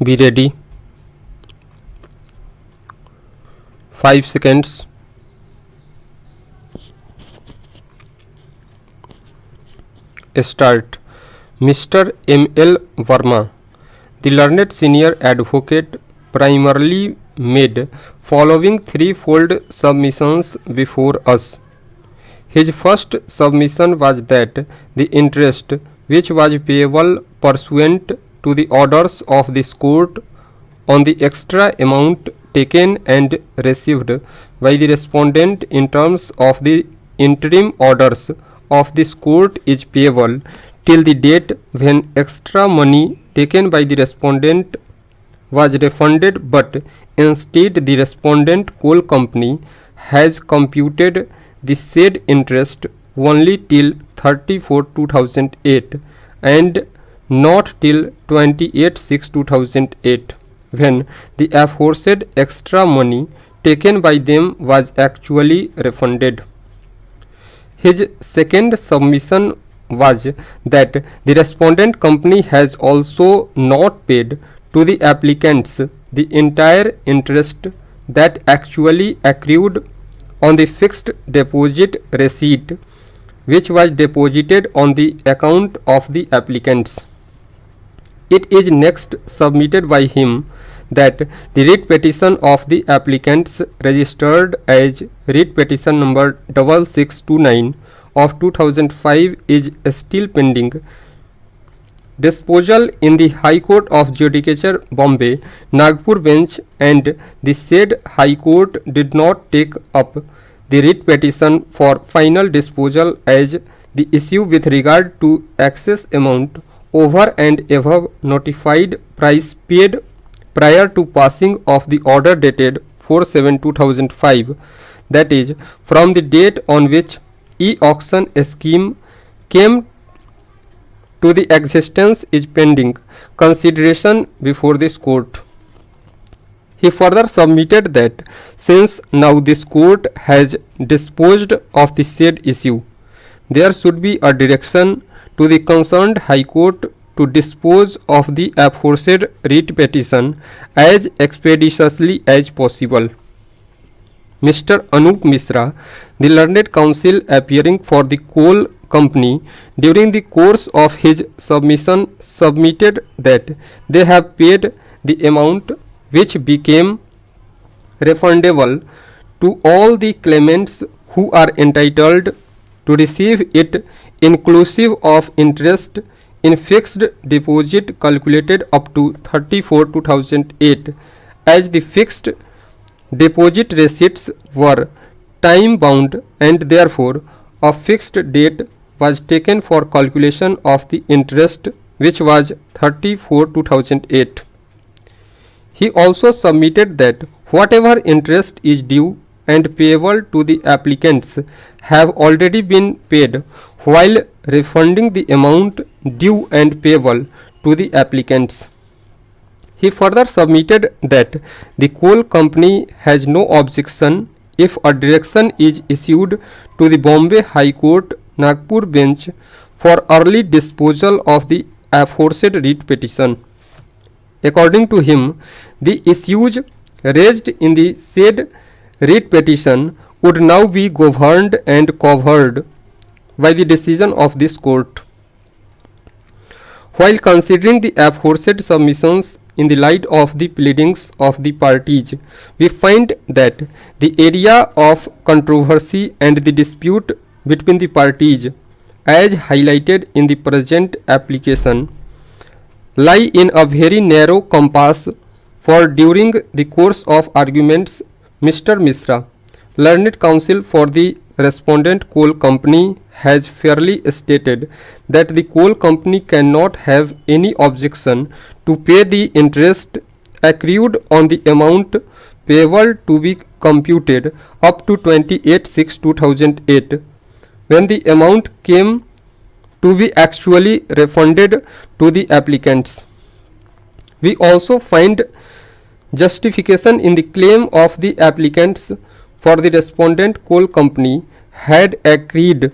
Be ready. 5 seconds. Start. Mr. M.L. Verma, the learned senior advocate, primarily made following threefold submissions before us. His first submission was that the interest which was payable pursuant to the orders of this court on the extra amount taken and received by the respondent in terms of the interim orders of this court is payable till the date when extra money taken by the respondent was refunded, but instead the respondent coal company has computed the said interest only till 30/4/2008 and not till 28/6/2008, when the aforesaid extra money taken by them was actually refunded. His second submission was that the respondent company has also not paid to the applicants the entire interest that actually accrued on the fixed deposit receipt which was deposited on the account of the applicants. It is next submitted by him that the writ petition of the applicants registered as writ petition number 6629 of 2005 is still pending disposal in the High Court of Judicature, Bombay, Nagpur bench, and the said High Court did not take up the writ petition for final disposal, as the issue with regard to excess amount over and above notified price paid prior to passing of the order dated 4/7/2005, that is, from the date on which e-auction scheme came to the existence, is pending consideration before this court. He further submitted that since now this court has disposed of the said issue, there should be a direction to the concerned High Court to dispose of the aforesaid writ petition as expeditiously as possible. Mr. Anup Misra, the learned counsel appearing for the coal company, during the course of his submission submitted that they have paid the amount which became refundable to all the claimants who are entitled to receive it, inclusive of interest in fixed deposit calculated up to 30/4/2008, as the fixed deposit receipts were time bound and therefore a fixed date was taken for calculation of the interest, which was 30/4/2008. He also submitted that whatever interest is due and payable to the applicants have already been paid, while refunding the amount due and payable to the applicants. He further submitted that the coal company has no objection if a direction is issued to the Bombay High Court, Nagpur bench for early disposal of the aforesaid writ petition. According to him, the issues raised in the said writ petition would now be governed and covered by the decision of this court. While considering the aforesaid submissions in the light of the pleadings of the parties, we find that the area of controversy and the dispute between the parties, as highlighted in the present application, lie in a very narrow compass, for during the course of arguments, Mr. Misra, learned counsel for the respondent coal company, has fairly stated that the coal company cannot have any objection to pay the interest accrued on the amount payable to be computed up to 28/6/2008, when the amount came to be actually refunded to the applicants. We also find justification in the claim of the applicants, for the respondent coal company had agreed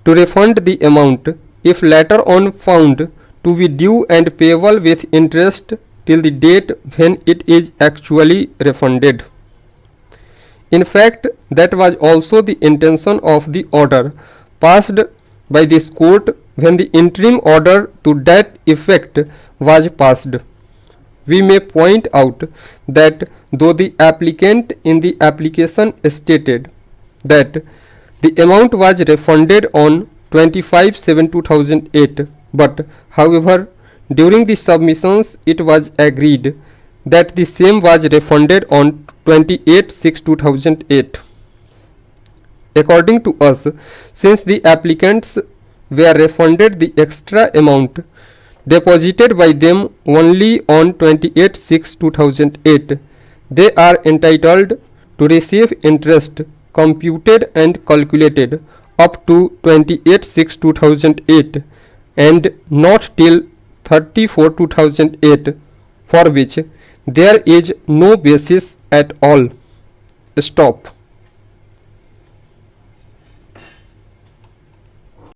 to refund the amount if later on found to be due and payable with interest till the date when it is actually refunded. In fact, that was also the intention of the order passed by this court when the interim order to that effect was passed. We may point out that though the applicant in the application stated that the amount was refunded on 25/7/2008, but however during the submissions it was agreed that the same was refunded on 28/6/2008. According to us, since the applicants were refunded the extra amount deposited by them only on 28/6/2008, they are entitled to receive interest computed and calculated up to 28/6/2008 and not till 30/4/2008, for which there is no basis at all. Stop.